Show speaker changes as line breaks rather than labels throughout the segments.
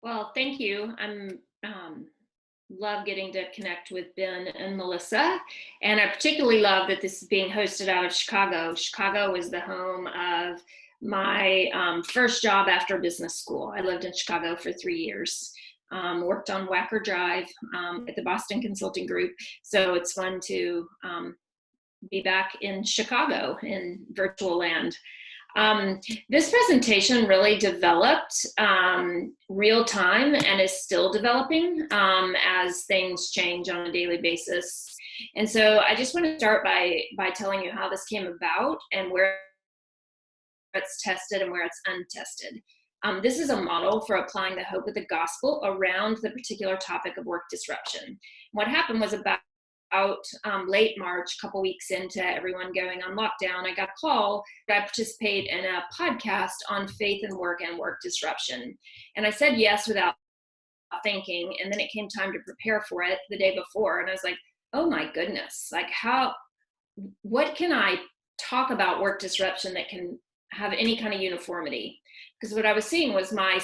Well, thank you. I'm love getting to connect with Ben and Melissa, and I particularly love that this is being hosted out of Chicago. Chicago is the home of my first job after business school. I lived in Chicago for 3 years. Worked on Wacker Drive at the Boston Consulting Group, so it's fun to be back in Chicago in virtual land. This presentation really developed real time and is still developing as things change on a daily basis. And so I just want to start by telling you how this came about and where it's tested and where it's untested. This is a model for applying the hope of the gospel around the particular topic of work disruption. What happened was about late March, a couple weeks into everyone going on lockdown, I got a call that I participate in a podcast on faith and work disruption. And I said yes without thinking. And then it came time to prepare for it the day before. And I was like, oh my goodness, like what can I talk about work disruption that can have any kind of uniformity? Because what I was seeing was my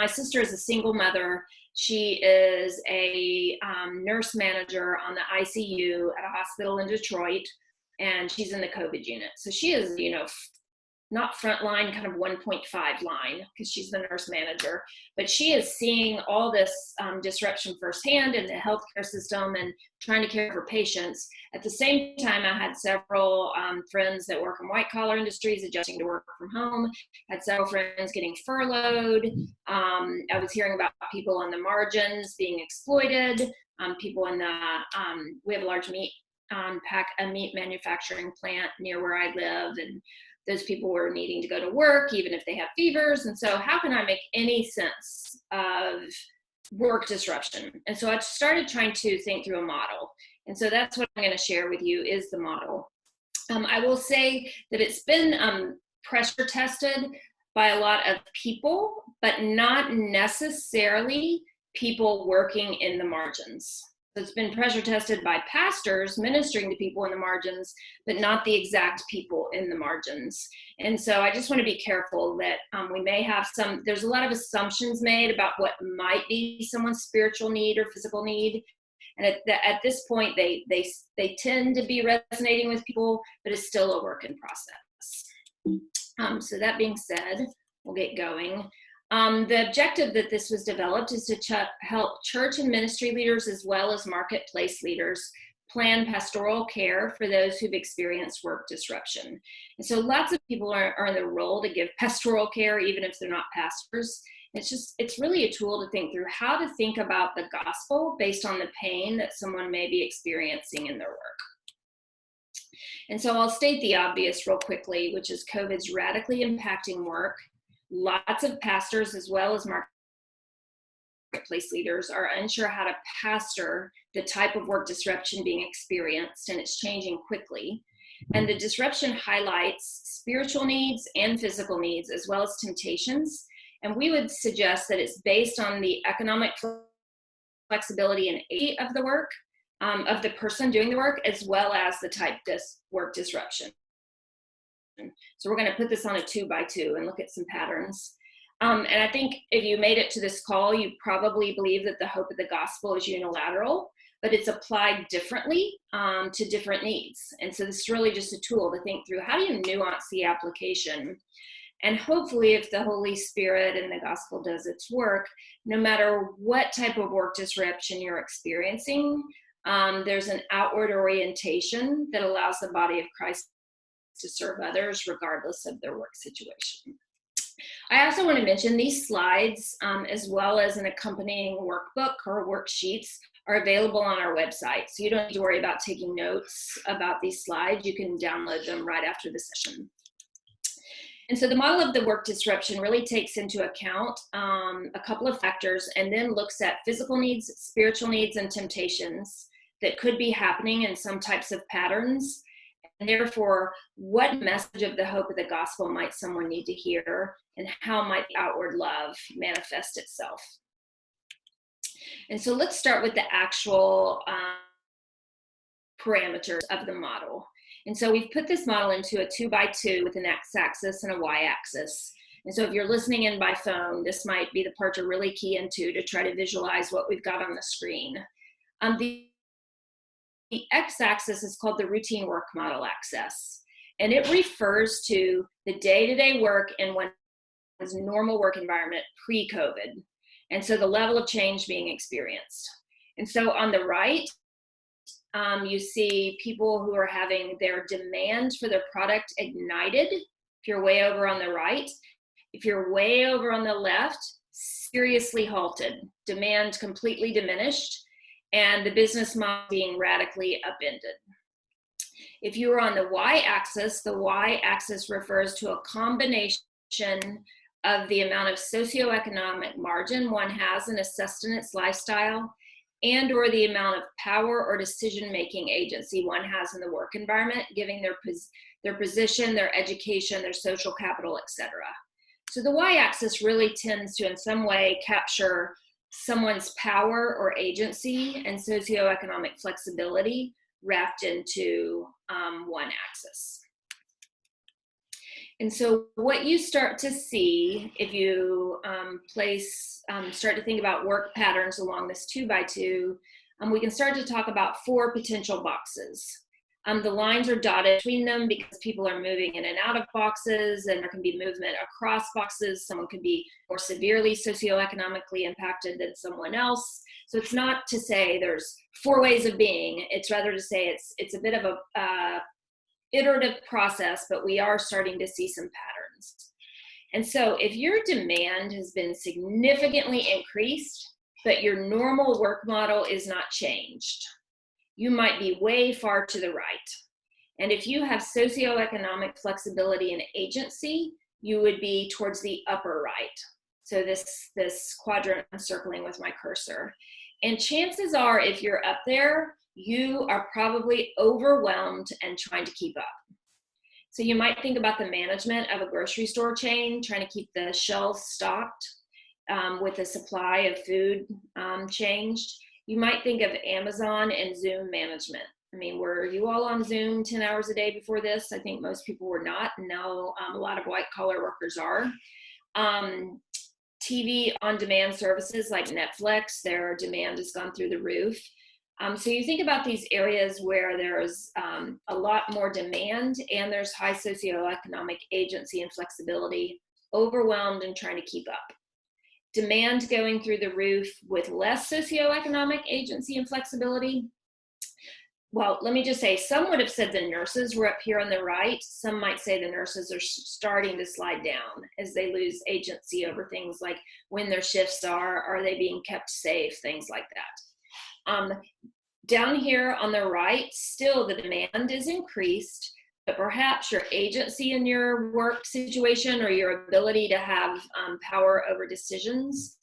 sister is a single mother. She is a nurse manager on the ICU at a hospital in Detroit, and she's in the COVID unit. So she is, not frontline, kind of 1.5 line, because she's the nurse manager, but she is seeing all this disruption firsthand in the healthcare system and trying to care for patients. At the same time, I had several friends that work in white collar industries adjusting to work from home, had several friends getting furloughed. I was hearing about people on the margins being exploited, people in the, we have a large meat manufacturing plant near where I live, and those people were needing to go to work even if they have fevers. And so how can I make any sense of work disruption? And so I started trying to think through a model. And so that's what I'm going to share with you is the model. I will say that it's been pressure tested by a lot of people, but not necessarily people working in the margins. It's been pressure tested by pastors ministering to people in the margins, but not the exact people in the margins. And so I just want to be careful that we may have there's a lot of assumptions made about what might be someone's spiritual need or physical need. And at this point, they tend to be resonating with people, but it's still a work in process. So that being said, we'll get going. The objective that this was developed is to help church and ministry leaders as well as marketplace leaders plan pastoral care for those who've experienced work disruption. And so lots of people are in the role to give pastoral care, even if they're not pastors. It's really a tool to think through how to think about the gospel based on the pain that someone may be experiencing in their work. And so I'll state the obvious real quickly, which is COVID's radically impacting work. Lots of pastors as well as marketplace leaders are unsure how to pastor the type of work disruption being experienced, and it's changing quickly. And the disruption highlights spiritual needs and physical needs as well as temptations. And we would suggest that it's based on the economic flexibility and age of the work, of the person doing the work, as well as the type of work disruption. So we're going to put this on a 2x2 and look at some patterns. And I think if you made it to this call, you probably believe that the hope of the gospel is unilateral, but it's applied differently to different needs. And so this is really just a tool to think through how do you nuance the application. And hopefully if the Holy Spirit and the gospel does its work, no matter what type of work disruption you're experiencing, there's an outward orientation that allows the body of Christ to serve others regardless of their work situation. I also want to mention these slides, as well as an accompanying workbook or worksheets, are available on our website. So you don't need to worry about taking notes about these slides. You can download them right after the session. And so the model of the work disruption really takes into account a couple of factors and then looks at physical needs, spiritual needs, and temptations that could be happening in some types of patterns. And therefore, what message of the hope of the gospel might someone need to hear, and how might the outward love manifest itself? And so let's start with the actual parameters of the model. And so we've put this model into a 2x2 with an x-axis and a y-axis. And so if you're listening in by phone, this might be the part to really key into to try to visualize what we've got on the screen. The x-axis is called the routine work model axis, and it refers to the day-to-day work in one's normal work environment pre-COVID, and so the level of change being experienced. And so on the right, you see people who are having their demand for their product ignited, if you're way over on the right. If you're way over on the left, seriously halted, demand completely diminished, and the business model being radically upended. If you are on the y-axis, the y-axis refers to a combination of the amount of socioeconomic margin one has in a sustenance lifestyle and or the amount of power or decision-making agency one has in the work environment, giving their position, their education, their social capital, etc. So the y-axis really tends to in some way capture someone's power or agency and socioeconomic flexibility wrapped into one axis. And so what you start to see if you start to think about work patterns along this 2x2, we can start to talk about 4 potential boxes. The lines are dotted between them because people are moving in and out of boxes, and there can be movement across boxes. Someone could be more severely socioeconomically impacted than someone else. So it's not to say there's 4 ways of being. It's rather to say it's a bit of a iterative process, but we are starting to see some patterns. And so if your demand has been significantly increased, but your normal work model is not changed, you might be way far to the right. And if you have socioeconomic flexibility and agency, you would be towards the upper right. So this quadrant I'm circling with my cursor. And chances are, if you're up there, you are probably overwhelmed and trying to keep up. So you might think about the management of a grocery store chain, trying to keep the shelves stocked with the supply of food changed. You might think of Amazon and Zoom management. I mean, were you all on Zoom 10 hours a day before this? I think most people were not. Now a lot of white collar workers are. TV on demand services like Netflix, their demand has gone through the roof. So you think about these areas where there's a lot more demand and there's high socioeconomic agency and flexibility, overwhelmed and trying to keep up. Demand going through the roof with less socioeconomic agency and flexibility. Well, let me just say, some would have said the nurses were up here on the right. Some might say the nurses are starting to slide down as they lose agency over things like when their shifts are they being kept safe, things like that. Down here on the right, still the demand is increased, but perhaps your agency in your work situation or your ability to have power over decisions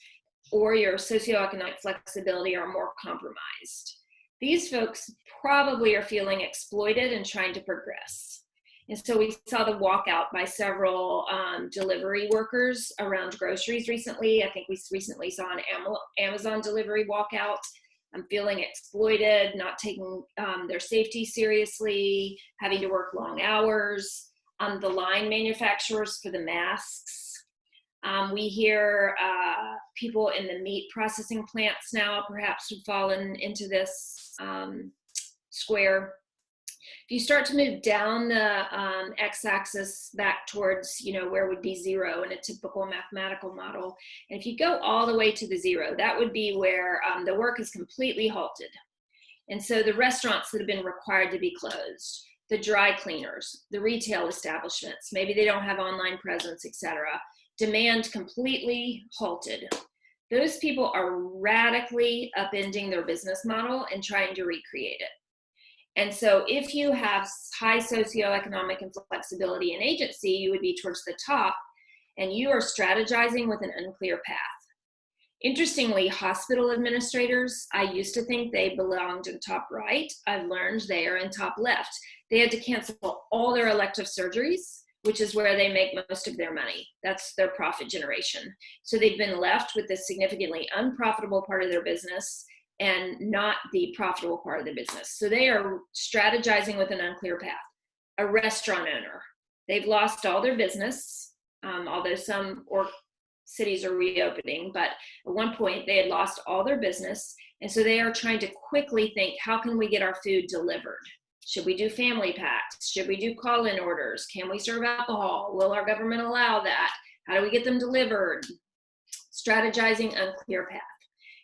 or your socioeconomic flexibility are more compromised. These folks probably are feeling exploited and trying to progress. And so we saw the walkout by several delivery workers around groceries recently. I think we recently saw an Amazon delivery walkout. I'm feeling exploited, not taking their safety seriously, having to work long hours. The line manufacturers for the masks. We hear people in the meat processing plants now perhaps have fallen into this square. If you start to move down the x-axis back towards, where would be 0 in a typical mathematical model, and if you go all the way to the 0, that would be where the work is completely halted. And so the restaurants that have been required to be closed, the dry cleaners, the retail establishments, maybe they don't have online presence, etc. Demand completely halted. Those people are radically upending their business model and trying to recreate it. And so if you have high socioeconomic and flexibility and agency, you would be towards the top, and you are strategizing with an unclear path. Interestingly, hospital administrators, I used to think they belonged in top right. I've learned they are in top left. They had to cancel all their elective surgeries, which is where they make most of their money. That's their profit generation. So they've been left with the significantly unprofitable part of their business and not the profitable part of the business. So they are strategizing with an unclear path. A restaurant owner, they've lost all their business. although some cities are reopening, but at one point they had lost all their business. And so they are trying to quickly think, how can we get our food delivered? Should we do family packs? Should we do call-in orders? Can we serve alcohol? Will our government allow that? How do we get them delivered? Strategizing, unclear path.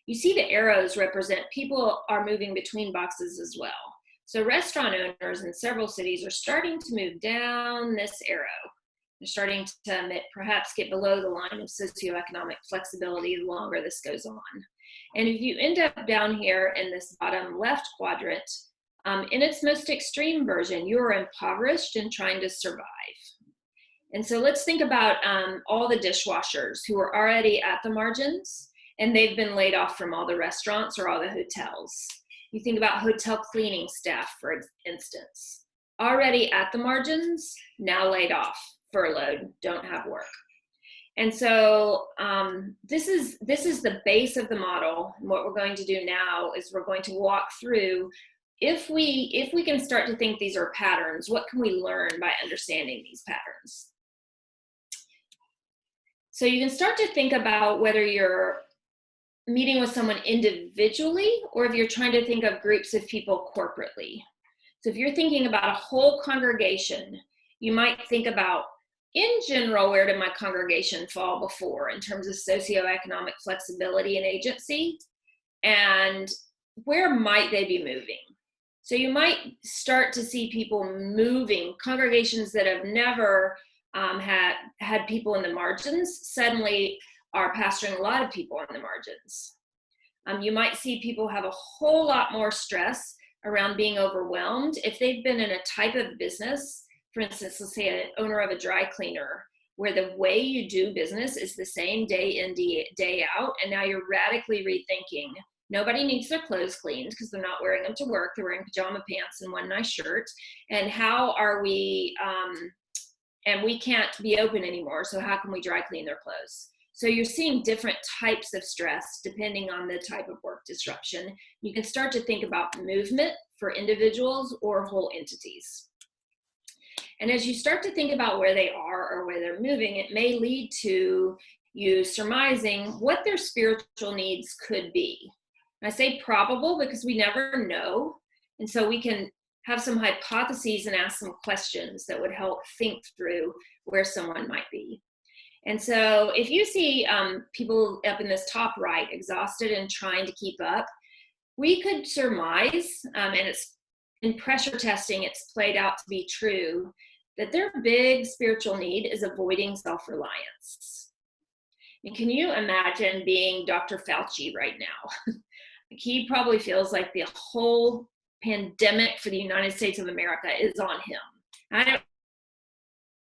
You see the arrows represent people are moving between boxes as well. So restaurant owners in several cities are starting to move down this arrow. They're starting to perhaps get below the line of socioeconomic flexibility the longer this goes on. And if you end up down here in this bottom left quadrant, in its most extreme version, you are impoverished and trying to survive. And so let's think about all the dishwashers who are already at the margins, and they've been laid off from all the restaurants or all the hotels. You think about hotel cleaning staff, for instance, already at the margins, now laid off, furloughed, don't have work. And so this is the base of the model. And what we're going to do now is we're going to walk through, if we can start to think these are patterns, what can we learn by understanding these patterns? So you can start to think about whether you're meeting with someone individually or if you're trying to think of groups of people corporately. So if you're thinking about a whole congregation, you might think about, in general, where did my congregation fall before in terms of socioeconomic flexibility and agency, and where might they be moving? So you might start to see people moving, congregations that have never had people in the margins suddenly are pastoring a lot of people on the margins. You might see people have a whole lot more stress around being overwhelmed if they've been in a type of business. For instance, let's say an owner of a dry cleaner, where the way you do business is the same day in, day out, and now you're radically rethinking. Nobody needs their clothes cleaned because they're not wearing them to work. They're wearing pajama pants and one nice shirt. And how are we, and we can't be open anymore, so how can we dry clean their clothes? So you're seeing different types of stress depending on the type of work disruption. You can start to think about movement for individuals or whole entities. And as you start to think about where they are or where they're moving, it may lead to you surmising what their spiritual needs could be. And I say probable because we never know. And so we can have some hypotheses and ask some questions that would help think through where someone might be. And so if you see people up in this top right, exhausted and trying to keep up, we could surmise, and it's in pressure testing, it's played out to be true, that their big spiritual need is avoiding self-reliance. And can you imagine being Dr. Fauci right now? He probably feels like the whole pandemic for the United States of America is on him. I don't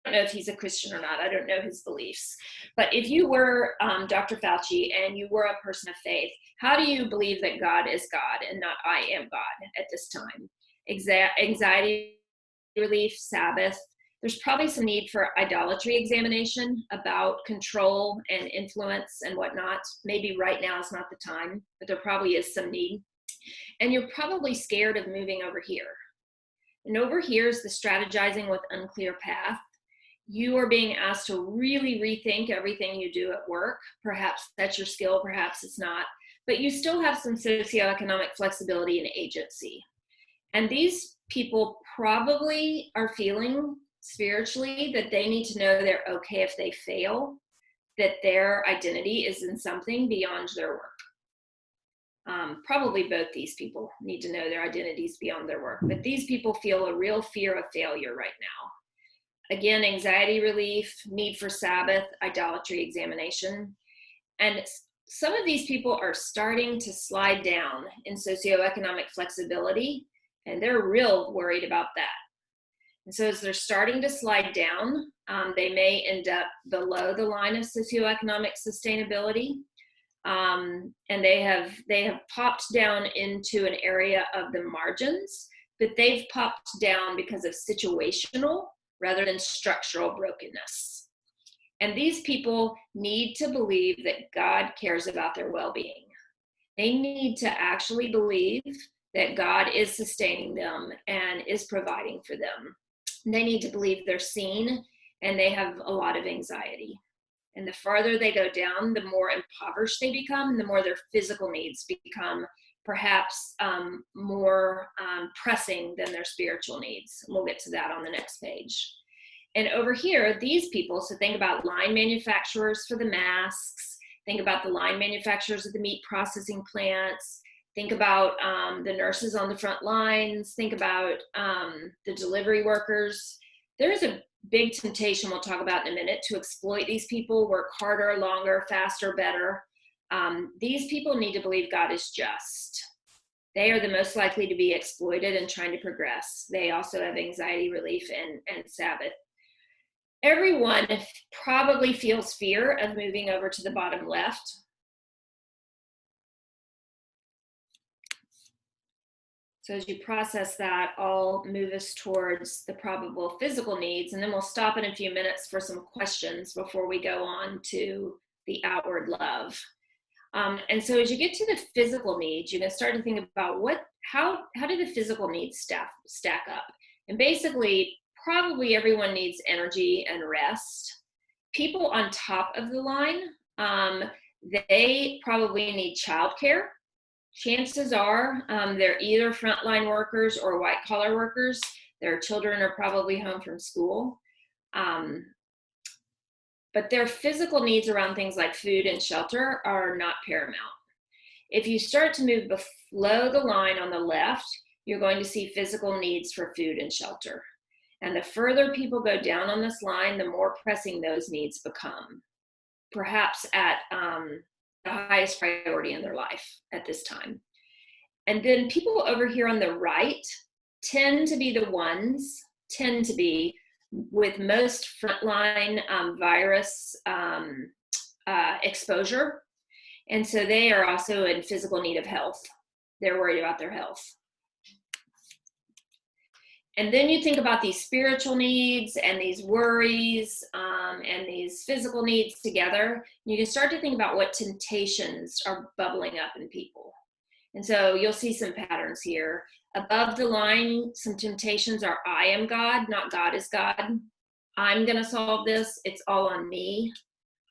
know if he's a Christian or not. I don't know his beliefs. But if you were Dr. Fauci and you were a person of faith, how do you believe that God is God and not I am God at this time? Anxiety relief, Sabbath. There's probably some need for idolatry examination about control and influence and whatnot. Maybe right now is not the time, but there probably is some need. And you're probably scared of moving over here. And over here is the strategizing with unclear path. You are being asked to really rethink everything you do at work. Perhaps that's your skill, perhaps it's not, but you still have some socioeconomic flexibility and agency. And these people probably are feeling spiritually that they need to know they're okay if they fail, that their identity is in something beyond their work. Probably both these people need to know their identities beyond their work, but these people feel a real fear of failure right now. Again, anxiety relief, need for Sabbath, idolatry examination. And some of these people are starting to slide down in socioeconomic flexibility, and they're real worried about that. And so as they're starting to slide down, they may end up below the line of socioeconomic sustainability. And they have popped down into an area of the margins, but they've popped down because of situational rather than structural brokenness. And these people need to believe that God cares about their well-being. They need to actually believe that God is sustaining them and is providing for them. They need to believe they're seen and they have a lot of anxiety. And the farther they go down, the more impoverished they become, the more their physical needs become perhaps more pressing than their spiritual needs. We'll get to that on the next page. And over here, these people, so think about line manufacturers for the masks, think about the line manufacturers of the meat processing plants, think about the nurses on the front lines, think about the delivery workers. There's a big temptation we'll talk about in a minute to exploit these people, work harder, longer, faster, better. These people need to believe God is just. They are the most likely to be exploited and trying to progress. They also have anxiety relief and Sabbath. Everyone probably feels fear of moving over to the bottom left. So as you process that, I'll move us towards the probable physical needs, and then we'll stop in a few minutes for some questions before we go on to the outward love. And so as you get to the physical needs, you're going to start to think about how do the physical needs stack up? And basically, probably everyone needs energy and rest. People on top of the line, they probably need childcare. Chances are they're either frontline workers or white collar workers. Their children are probably home from school. But their physical needs around things like food and shelter are not paramount. If you start to move below the line on the left, you're going to see physical needs for food and shelter. And the further people go down on this line, the more pressing those needs become, perhaps at the highest priority in their life at this time. And then people over here on the right tend to be with most frontline virus exposure. And so they are also in physical need of health. They're worried about their health. And then you think about these spiritual needs and these worries and these physical needs together. You can start to think about what temptations are bubbling up in people. And so you'll see some patterns here. Above the line, some temptations are I am God, not God is God. I'm going to solve this. It's all on me.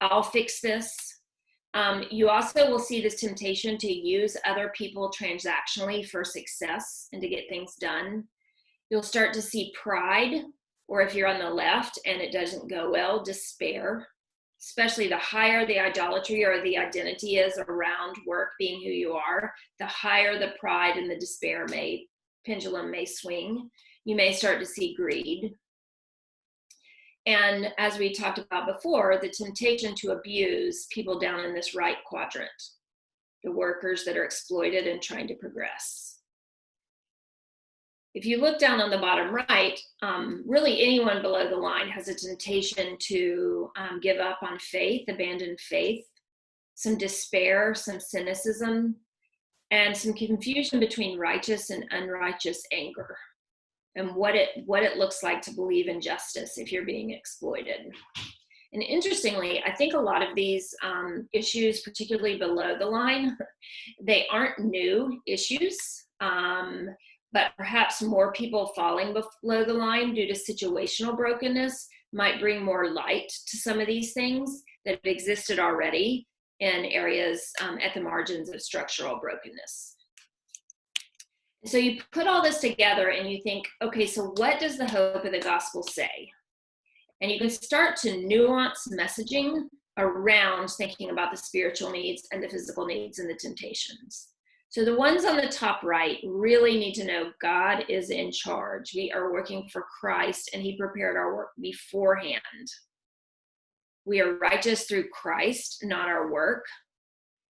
I'll fix this. You also will see this temptation to use other people transactionally for success and to get things done. You'll start to see pride, or if you're on the left and it doesn't go well, despair. Especially the higher the idolatry or the identity is around work being who you are, the higher the pride and the despair pendulum may swing. You may start to see greed. And as we talked about before, the temptation to abuse people down in this right quadrant, the workers that are exploited and trying to progress. If you look down on the bottom right, really anyone below the line has a temptation to give up on faith, abandon faith, some despair, some cynicism, and some confusion between righteous and unrighteous anger, and what it looks like to believe in justice if you're being exploited. And interestingly, I think a lot of these issues, particularly below the line, they aren't new issues, but perhaps more people falling below the line due to situational brokenness might bring more light to some of these things that have existed already in areas at the margins of structural brokenness. So you put all this together and you think, okay, so what does the hope of the gospel say? And you can start to nuance messaging around thinking about the spiritual needs and the physical needs and the temptations. So the ones on the top right really need to know God is in charge. We are working for Christ and he prepared our work beforehand. We are righteous through Christ, not our work.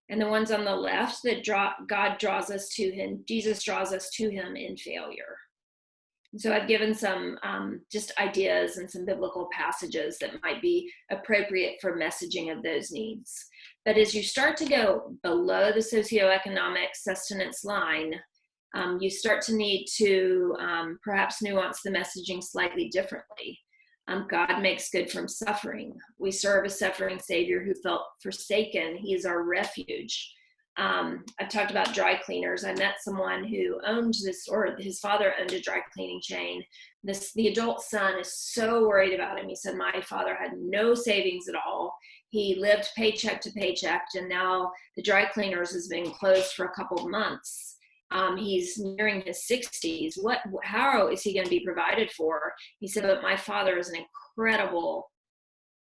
And the ones on the left that God draws us to him, Jesus draws us to him in failure. And so I've given some just ideas and some biblical passages that might be appropriate for messaging of those needs. But as you start to go below the socioeconomic sustenance line, you start to need to perhaps nuance the messaging slightly differently. God makes good from suffering. We serve a suffering Savior who felt forsaken. He is our refuge. I've talked about dry cleaners. I met someone who owned this, or his father owned a dry cleaning chain. The adult son is so worried about him. He said, my father had no savings at all. He lived paycheck to paycheck, and now the dry cleaners has been closed for a couple of months. He's nearing his 60s. How is he going to be provided for? He said, but my father is an incredible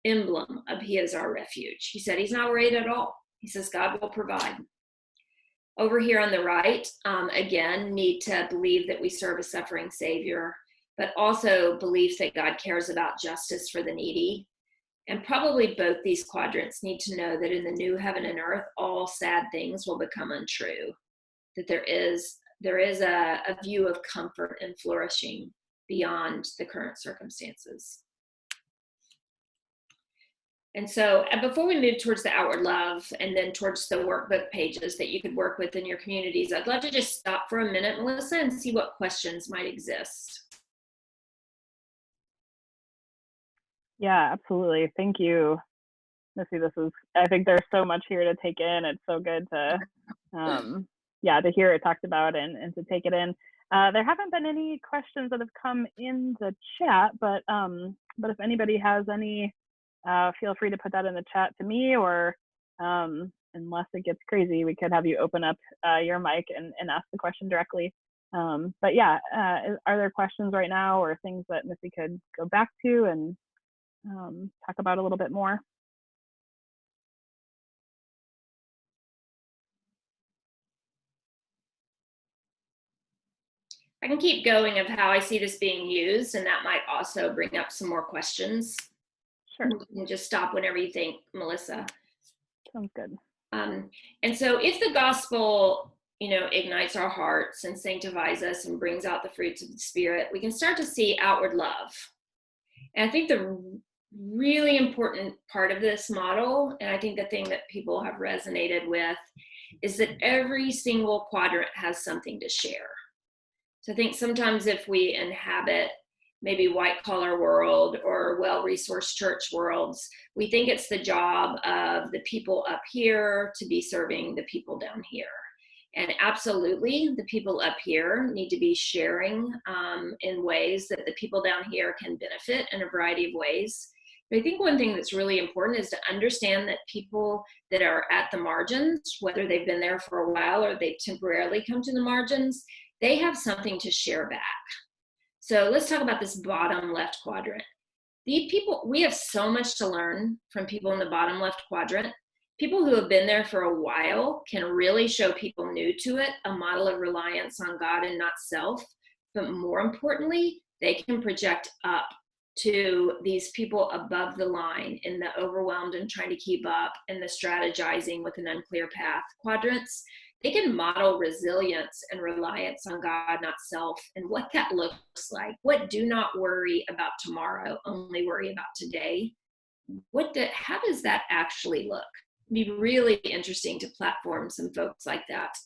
emblem of he is our refuge. He said he's not worried at all. He says God will provide. Over here on the right, again, need to believe that we serve a suffering Savior, but also belief that God cares about justice for the needy. And probably both these quadrants need to know that in the new heaven and earth, all sad things will become untrue, that there is a view of comfort and flourishing beyond the current circumstances. And so before we move towards the outward love and then towards the workbook pages that you could work with in your communities, I'd love to just stop for a minute, Melissa, and see what questions might exist.
Yeah, absolutely. Thank you, Missy. I think there's so much here to take in. It's so good to, to hear it talked about and to take it in. There haven't been any questions that have come in the chat, but if anybody has any, feel free to put that in the chat to me, or unless it gets crazy, we could have you open up your mic and ask the question directly. But yeah, are there questions right now or things that Missy could go back to and talk about a little bit more?
I can keep going of how I see this being used, and that might also bring up some more questions.
Sure.
And just stop whenever you think, Melissa.
Sounds good.
And so if the gospel, ignites our hearts and sanctifies us and brings out the fruits of the Spirit, we can start to see outward love. And I think the really important part of this model, and I think the thing that people have resonated with, is that every single quadrant has something to share. So I think sometimes if we inhabit maybe white collar world or well-resourced church worlds, we think it's the job of the people up here to be serving the people down here. And absolutely, the people up here need to be sharing in ways that the people down here can benefit in a variety of ways. But I think one thing that's really important is to understand that people that are at the margins, whether they've been there for a while or they've temporarily come to the margins, they have something to share back. So let's talk about this bottom left quadrant. We have so much to learn from people in the bottom left quadrant. People who have been there for a while can really show people new to it a model of reliance on God and not self. But more importantly, they can project up to these people above the line in the overwhelmed and trying to keep up and the strategizing with an unclear path quadrants. They can model resilience and reliance on God, not self, and what that looks like. What do not worry about tomorrow, only worry about today. How does that actually look? It'd be really interesting to platform some folks like that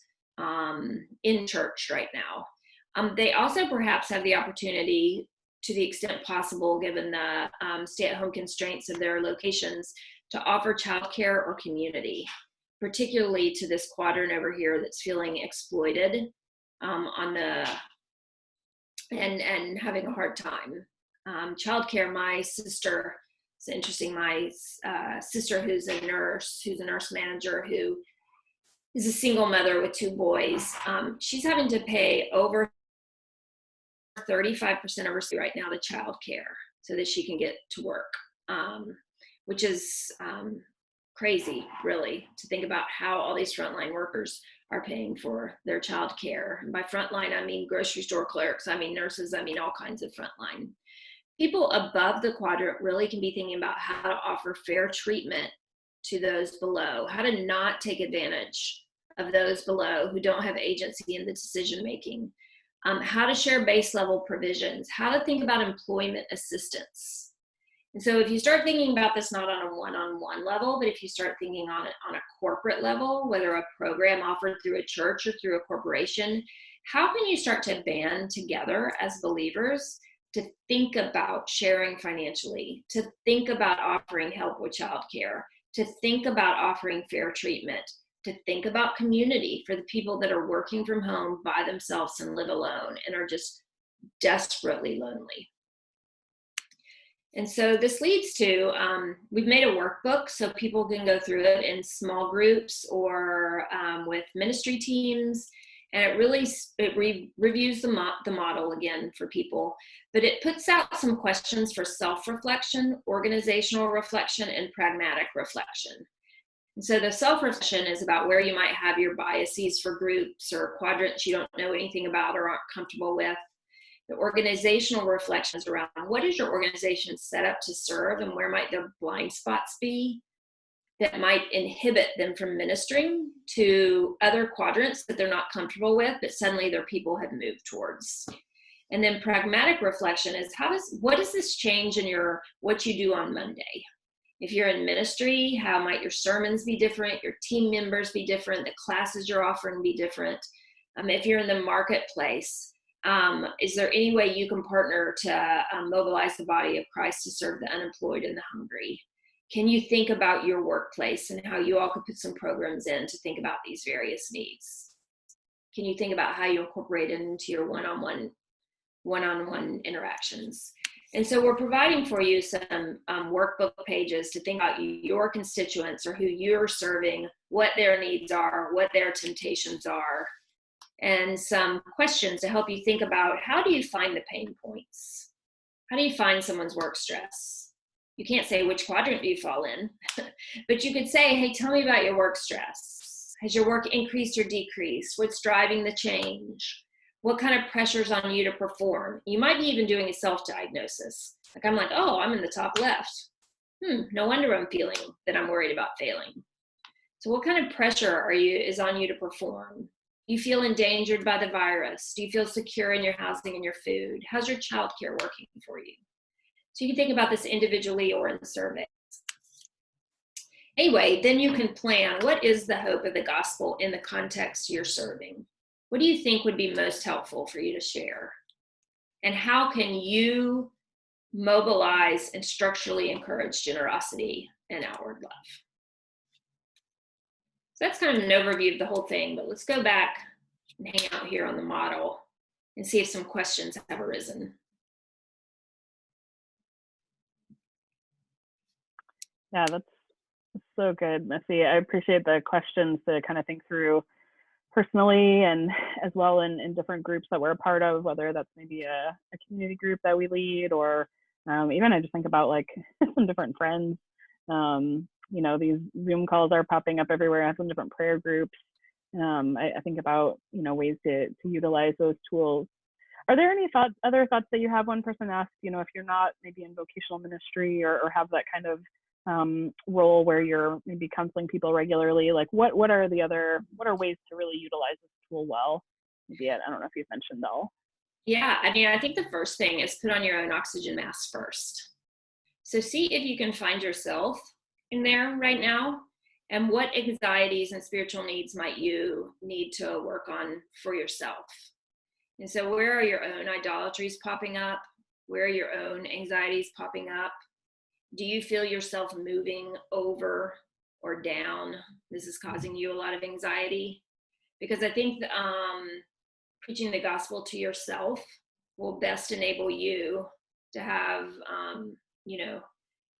in church right now. They also perhaps have the opportunity, to the extent possible, given the stay-at-home constraints of their locations, to offer childcare or community, particularly to this quadrant over here that's feeling exploited and having a hard time. Childcare, my sister, it's interesting, my sister who's a nurse manager, who is a single mother with 2 boys, she's having to pay over 35% of her salary right now to childcare so that she can get to work, which is crazy, really, to think about how all these frontline workers are paying for their childcare. And by frontline, I mean grocery store clerks, I mean nurses, I mean all kinds of frontline. People above the quadrant really can be thinking about how to offer fair treatment to those below, how to not take advantage of those below who don't have agency in the decision making, how to share base level provisions, how to think about employment assistance. And so if you start thinking about this not on a one-on-one level, but if you start thinking on it on a corporate level, whether a program offered through a church or through a corporation, how can you start to band together as believers to think about sharing financially, to think about offering help with childcare, to think about offering fair treatment, to think about community for the people that are working from home by themselves and live alone and are just desperately lonely. And so this leads to, we've made a workbook so people can go through it in small groups or with ministry teams. And it really reviews the model again for people, but it puts out some questions for self-reflection, organizational reflection, and pragmatic reflection. And so the self-reflection is about where you might have your biases for groups or quadrants you don't know anything about or aren't comfortable with. The organizational reflection is around what is your organization set up to serve and where might their blind spots be that might inhibit them from ministering to other quadrants that they're not comfortable with, but suddenly their people have moved towards. And then pragmatic reflection is what does this change in what you do on Monday? If you're in ministry, how might your sermons be different, your team members be different, the classes you're offering be different? If you're in the marketplace, is there any way you can partner to mobilize the body of Christ to serve the unemployed and the hungry? Can you think about your workplace and how you all could put some programs in to think about these various needs? Can you think about how you incorporate it into your one-on-one interactions? And so we're providing for you some workbook pages to think about your constituents or who you're serving, what their needs are, what their temptations are, and some questions to help you think about how do you find the pain points? How do you find someone's work stress? You can't say which quadrant do you fall in, but you could say, hey, tell me about your work stress. Has your work increased or decreased? What's driving the change? What kind of pressure's on you to perform? You might be even doing a self-diagnosis. Like I'm like, oh, I'm in the top left. No wonder I'm feeling that I'm worried about failing. So what kind of pressure is on you to perform? Do you feel endangered by the virus? Do you feel secure in your housing and your food? How's your childcare working for you? So you can think about this individually or in surveys. Anyway, then you can plan what is the hope of the gospel in the context you're serving. What do you think would be most helpful for you to share? And how can you mobilize and structurally encourage generosity and outward love? So that's kind of an overview of the whole thing, but let's go back and hang out here on the model and see if some questions have arisen.
Yeah, that's so good, Missy. I appreciate the questions to kind of think through personally and as well in different groups that we're a part of, whether that's maybe a community group that we lead or even I just think about like some different friends. These Zoom calls are popping up everywhere. I have some different prayer groups. I think about, ways to utilize those tools. Are there any other thoughts that you have? One person asked, if you're not maybe in vocational ministry or have that kind of role where you're maybe counseling people regularly, like what are ways to really utilize this tool well? Maybe I don't know if you've mentioned all.
Yeah, I think the first thing is put on your own oxygen mask first. So see if you can find yourself in there right now and what anxieties and spiritual needs might you need to work on for yourself. And so where are your own idolatries popping up? Where are your own anxieties popping up? Do you feel yourself moving over or down? This is causing you a lot of anxiety. Because I think preaching the gospel to yourself will best enable you to have,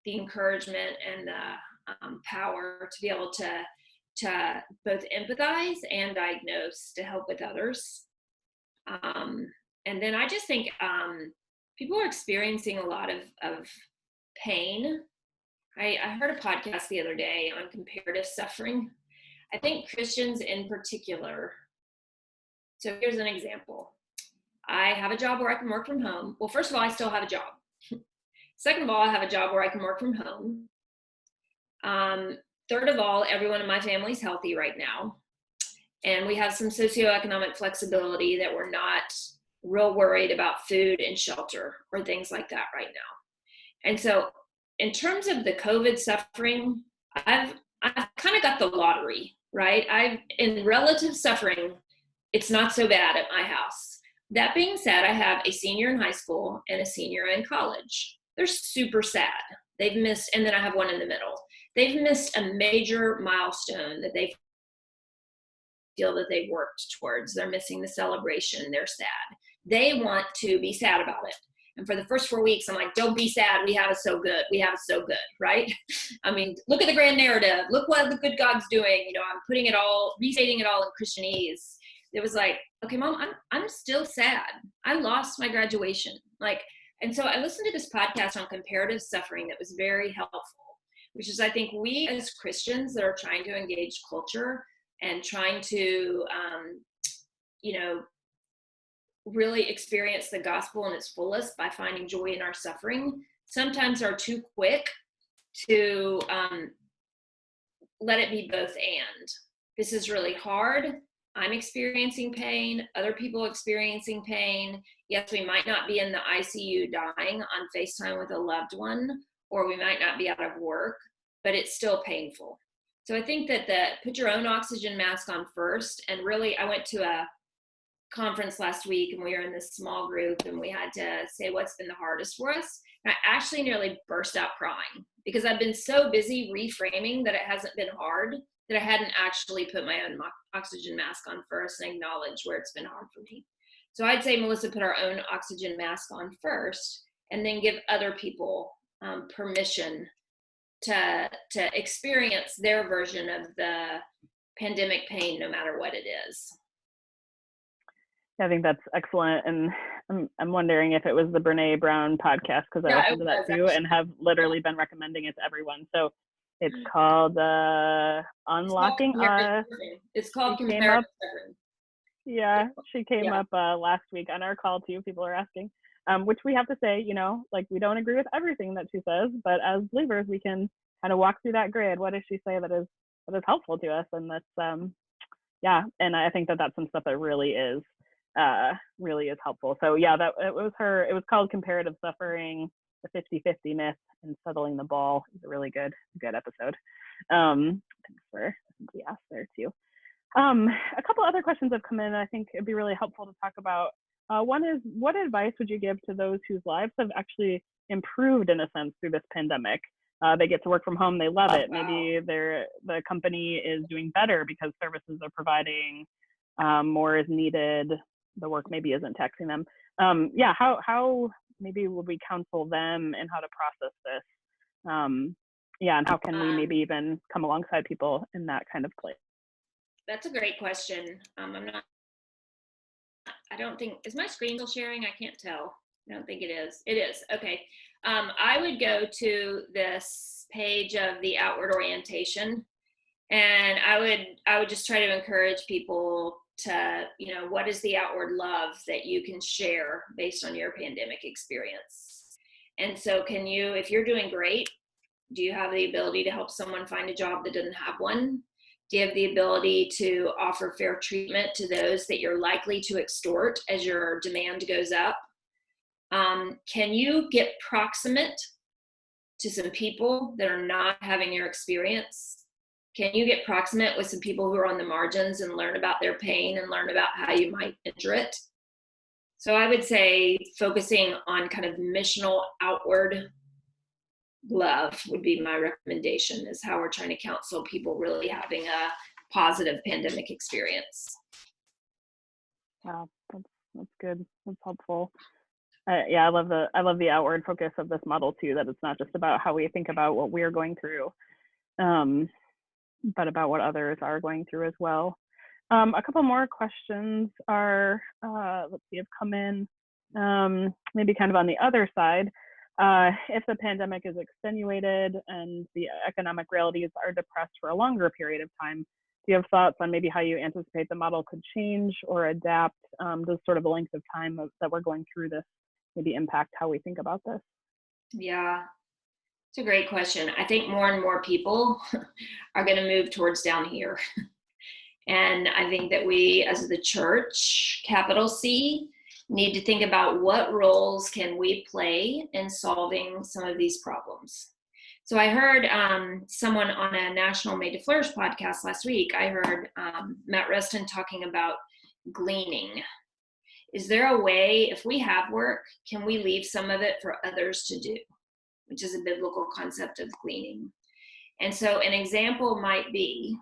the encouragement and the power to be able to both empathize and diagnose to help with others. And then I just think people are experiencing a lot of pain. I heard a podcast the other day on comparative suffering. I think Christians in particular. So here's an example. I have a job where I can work from home. Well, first of all, I still have a job. Second of all, I have a job where I can work from home. Third of all, everyone in my family is healthy right now. And we have some socioeconomic flexibility that we're not real worried about food and shelter or things like that right now. And so in terms of the COVID suffering, I've kind of got the lottery, right? In relative suffering, it's not so bad at my house. That being said, I have a senior in high school and a senior in college. They're super sad. They've missed, and then I have one in the middle. They've missed a major milestone that they've feel that they worked towards. They're missing the celebration. They're sad. They want to be sad about it. And for the first 4 weeks, I'm like, don't be sad. We have it so good. We have it so good, right? I mean, look at the grand narrative. Look what the good God's doing. You know, I'm putting it all, restating it all in Christianese. It was like, okay, Mom, I'm still sad. I lost my graduation. Like, and so I listened to this podcast on comparative suffering that was very helpful, which is, I think we as Christians that are trying to engage culture and trying to, you know, really experience the gospel in its fullest by finding joy in our suffering, sometimes are too quick to let it be both and. This is really hard. I'm experiencing pain, other people experiencing pain. Yes, we might not be in the ICU dying on FaceTime with a loved one, or we might not be out of work, but it's still painful. So I think that put your own oxygen mask on first. And really, I went to a conference last week and we were in this small group and we had to say what's been the hardest for us. And I actually nearly burst out crying because I've been so busy reframing that it hasn't been hard, that I hadn't actually put my own oxygen mask on first and acknowledge where it's been hard for me. So I'd say, Melissa, put our own oxygen mask on first and then give other people permission to experience their version of the pandemic pain, no matter what it is.
I think that's excellent. And I'm wondering if it was the Brene Brown podcast, because I listened to that too, and have literally been recommending it to everyone. So it's called Unlocking.
It's called Comparative Suffering.
Yeah, she came up last week on our call too. People are asking, which we have to say, you know, like we don't agree with everything that she says, but as believers, we can kind of walk through that grid. What does she say that is helpful to us? And that's yeah, and I think that that's some stuff that really is helpful. So yeah, that it was called Comparative Suffering, the 50-50 myth and settling the ball. It's a really good episode. Thanks for the ask there too. A couple other questions have come in. I think it'd be really helpful to talk about. One is, what advice would you give to those whose lives have actually improved in a sense through this pandemic? They get to work from home, they love it. Maybe the company is doing better because services are providing, more is needed. The work maybe isn't taxing them. Yeah, how maybe would we counsel them in how to process this? Yeah, and how can we maybe even come alongside people in that kind of place?
That's a great question. I don't think, is my screen still sharing? I can't tell. I don't think it is. It is. Okay. I would go to this page of the outward orientation, and I would just try to encourage people to, you know, what is the outward love that you can share based on your pandemic experience? And so can you, if you're doing great, do you have the ability to help someone find a job that doesn't have one? Do you have the ability to offer fair treatment to those that you're likely to extort as your demand goes up? Can you get proximate to some people that are not having your experience? Can you get proximate with some people who are on the margins and learn about their pain and learn about how you might enter it? So I would say focusing on kind of missional outward love would be my recommendation, is how we're trying to counsel people really having a positive pandemic experience.
Wow, that's good. That's helpful. Yeah, I love the outward focus of this model too, that it's not just about how we think about what we're going through, but about what others are going through as well. A couple more questions are, let's see, have come in, maybe kind of on the other side. If the pandemic is extenuated and the economic realities are depressed for a longer period of time, do you have thoughts on maybe how you anticipate the model could change or adapt? Does sort of the length of time that we're going through this maybe impact how we think about this?
Yeah, it's a great question. I think more and more people are going to move towards down here. And I think that we, as the church, capital C, need to think about what roles can we play in solving some of these problems. So I heard someone on a National Made to Flourish podcast last week, I heard Matt Reston talking about gleaning. Is there a way, if we have work, can we leave some of it for others to do? Which is a biblical concept of gleaning. And so an example might be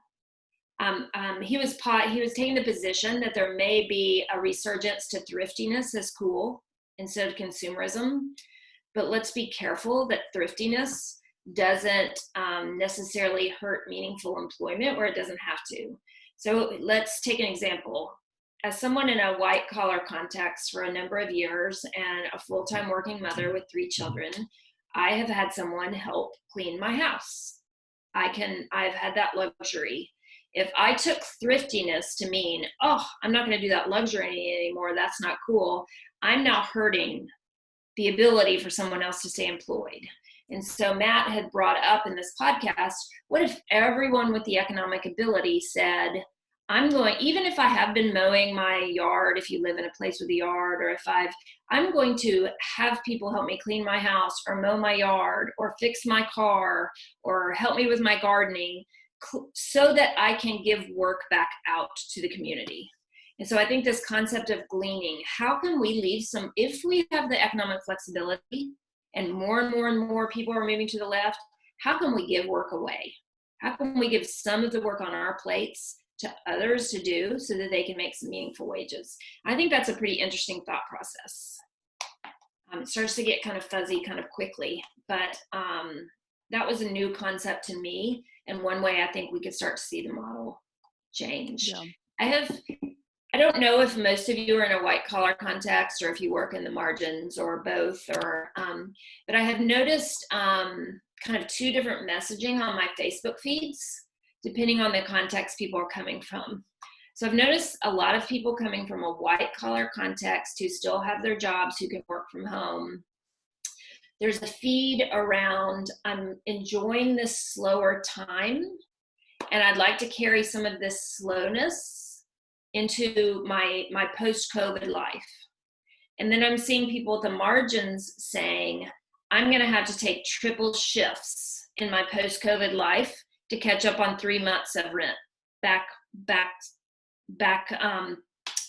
He was taking the position that there may be a resurgence to thriftiness as cool instead of consumerism. But let's be careful that thriftiness doesn't necessarily hurt meaningful employment where it doesn't have to. So let's take an example. As someone in a white collar context for a number of years and a full-time working mother with 3 children, I have had someone help clean my house. I've had that luxury. If I took thriftiness to mean, oh, I'm not going to do that luxury anymore, that's not cool, I'm now hurting the ability for someone else to stay employed. And so Matt had brought up in this podcast, what if everyone with the economic ability said, even if I have been mowing my yard, if you live in a place with a yard, or I'm going to have people help me clean my house or mow my yard or fix my car or help me with my gardening so that I can give work back out to the community. And so I think this concept of gleaning, how can we leave some, if we have the economic flexibility and more people are moving to the left, how can we give work away? How can we give some of the work on our plates to others to do so that they can make some meaningful wages? I think that's a pretty interesting thought process. It starts to get kind of fuzzy kind of quickly, but that was a new concept to me, and one way I think we could start to see the model change. Yeah. I don't know if most of you are in a white collar context or if you work in the margins or both, but I have noticed kind of 2 different messaging on my Facebook feeds, depending on the context people are coming from. So I've noticed a lot of people coming from a white collar context who still have their jobs, who can work from home. There's a feed around, I'm enjoying this slower time, and I'd like to carry some of this slowness into my post-COVID life. And then I'm seeing people at the margins saying, I'm gonna have to take triple shifts in my post-COVID life to catch up on 3 months of rent,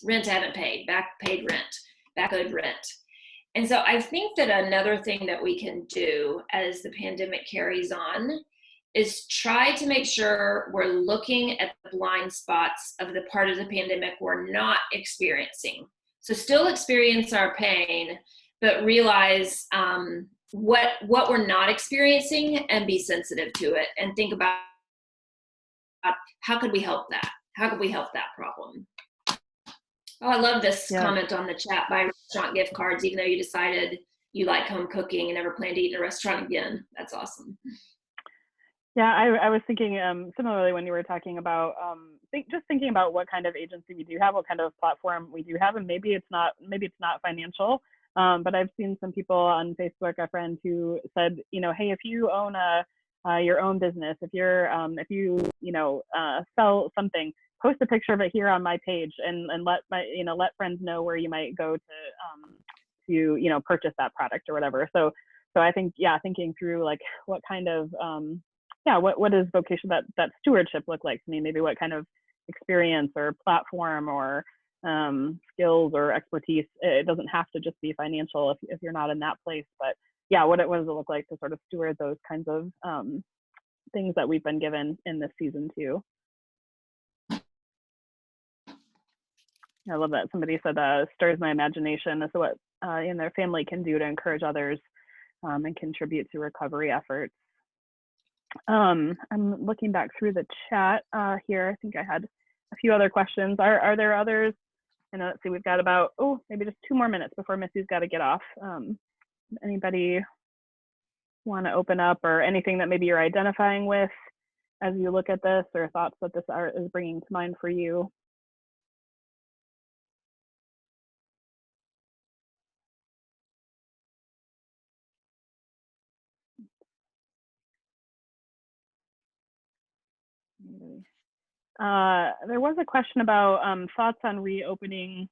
rent I haven't paid, back paid rent, back owed rent. And so I think that another thing that we can do as the pandemic carries on is try to make sure we're looking at the blind spots of the part of the pandemic we're not experiencing. So still experience our pain, but realize what we're not experiencing and be sensitive to it and think about how could we help that? How could we help that problem? Oh, I love this comment on the chat, buy restaurant gift cards, even though you decided you like home cooking and never plan to eat in a restaurant again. That's awesome.
Yeah, I was thinking similarly when you were talking about just thinking about what kind of agency we do have, what kind of platform we do have, and maybe it's not financial, but I've seen some people on Facebook, a friend who said, hey, if you own your own business, if you sell something, post a picture of it here on my page and let friends know where you might go to purchase that product or whatever. So I think thinking through like what kind of what does vocation that stewardship look like to me? Maybe what kind of experience or platform or skills or expertise. It doesn't have to just be financial if you're not in that place, but what does it look like to sort of steward those kinds of things that we've been given in this season too. I love that. Somebody said stirs my imagination as to what their family can do to encourage others and contribute to recovery efforts. I'm looking back through the chat here. I think I had a few other questions. Are there others? And let's see, we've got about, maybe just 2 more minutes before Missy's got to get off. Anybody want to open up or anything that maybe you're identifying with as you look at this, or thoughts that this art is bringing to mind for you? There was a question about thoughts on reopening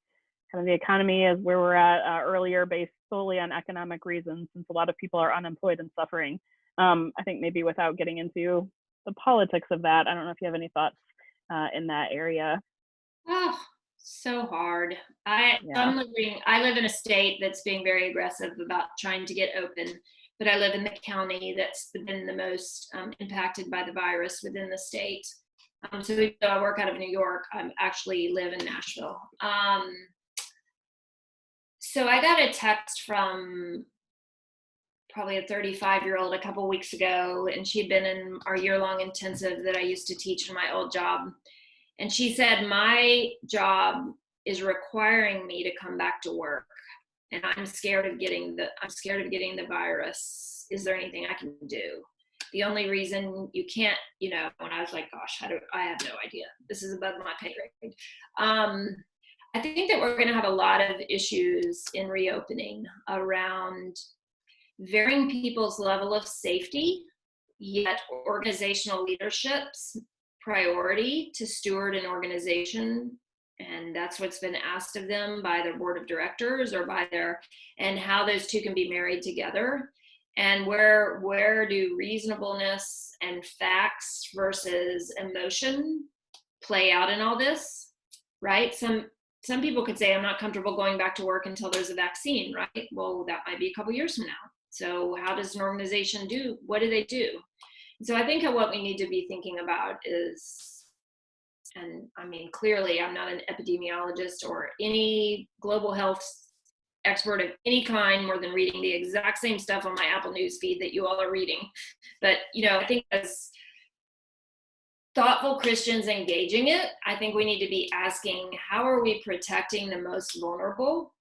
kind of the economy as where we're at earlier, based solely on economic reasons, since a lot of people are unemployed and suffering. I think maybe without getting into the politics of that, I don't know if you have any thoughts in that area.
Oh, so hard. I live in a state that's being very aggressive about trying to get open, but I live in the county that's been the most impacted by the virus within the state. So even though I work out of New York, I actually live in Nashville. So I got a text from probably a 35-year-old a couple weeks ago, and she'd been in our year-long intensive that I used to teach in my old job. And she said, my job is requiring me to come back to work, and I'm scared of getting the virus. Is there anything I can do? The only reason you can't, you know, when I was like, gosh, I have no idea. This is above my pay grade. I think that we're going to have a lot of issues in reopening around varying people's level of safety, yet organizational leadership's priority to steward an organization. And that's what's been asked of them by their board of directors or by and how those two can be married together. And where do reasonableness and facts versus emotion play out in all this, right? Some people could say, I'm not comfortable going back to work until there's a vaccine, right? Well, that might be a couple years from now. So how does an organization do? What do they do? And so I think what we need to be thinking about is, and I mean, clearly I'm not an epidemiologist or any global health expert of any kind more than reading the exact same stuff on my Apple News feed that you all are reading. But, you know, I think as thoughtful Christians engaging it, I think we need to be asking, how are we protecting the most vulnerable?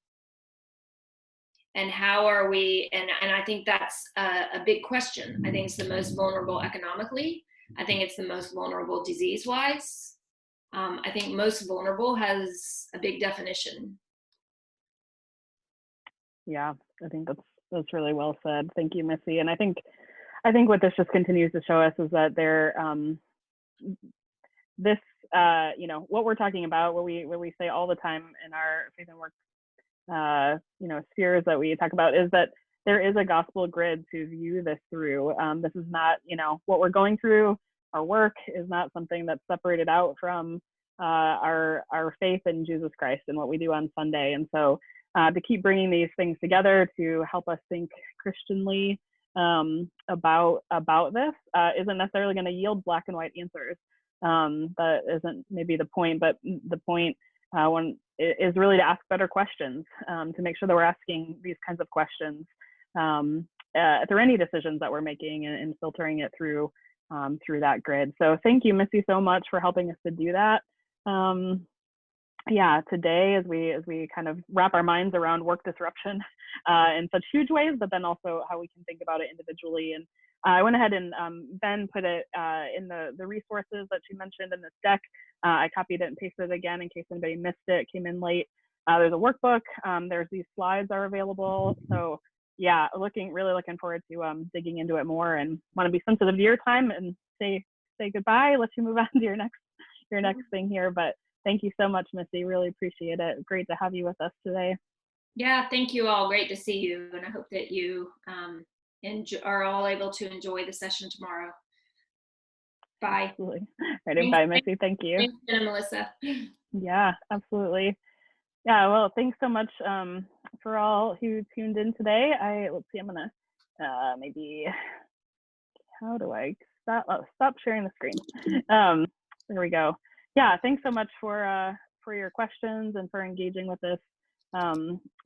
And how are we, and I think that's a big question. I think it's the most vulnerable economically. I think it's the most vulnerable disease-wise. I think most vulnerable has a big definition.
Yeah, I think that's really well said. Thank you, Missy. And I think what this just continues to show us is that this you know, what we're talking about, what we say all the time in our faith and work you know, spheres that we talk about, is that there is a gospel grid to view this through. This is not, you know, what we're going through. Our work is not something that's separated out from our faith in Jesus Christ and what we do on Sunday. And so to keep bringing these things together to help us think Christianly about this isn't necessarily going to yield black and white answers. That isn't maybe the point, but the point is really to ask better questions, to make sure that we're asking these kinds of questions through any decisions that we're making, and filtering it through that grid. So thank you, Missy, so much for helping us to do that. Yeah, today as we kind of wrap our minds around work disruption in such huge ways, but then also how we can think about it individually. And I went ahead and Ben put it in the resources that she mentioned in this deck. I copied it and pasted it again in case anybody missed it, came in late. There's a workbook. There's these slides are available. So yeah, really looking forward to digging into it more, and want to be sensitive to your time and say goodbye, let you move on to your next thing here. But thank you so much, Missy. Really appreciate it. Great to have you with us today.
Yeah, thank you all. Great to see you. And I hope that you are all able to enjoy the session tomorrow. Bye.
Absolutely. Right, bye, Missy. Thank you.
Thanks, Jenna, Melissa.
Yeah, absolutely. Yeah, well, thanks so much for all who tuned in today. Let's see, I'm gonna maybe, how do I stop sharing the screen? There we go. Yeah, thanks so much for your questions and for engaging with this.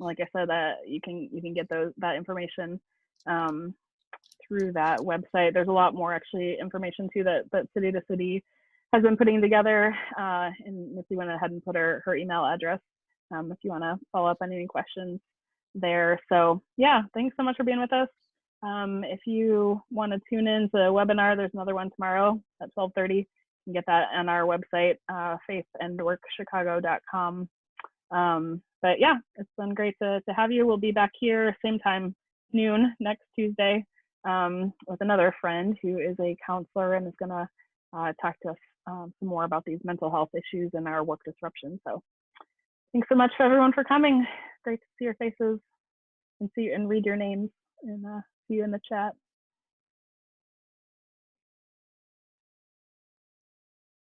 Like I said, you can get that information through that website. There's a lot more actually information too that City to City has been putting together, and Missy went ahead and put her email address if you want to follow up on any questions there. So yeah, thanks so much for being with us. If you want to tune in to the webinar, there's another one tomorrow at 12:30. You can get that on our website, faithandworkchicago.com. But yeah, it's been great to have you. We'll be back here same time, noon, next Tuesday, with another friend who is a counselor and is going to talk to us some more about these mental health issues and our work disruption. So thanks so much for everyone for coming. Great to see your faces and read your names, and see you in the chat.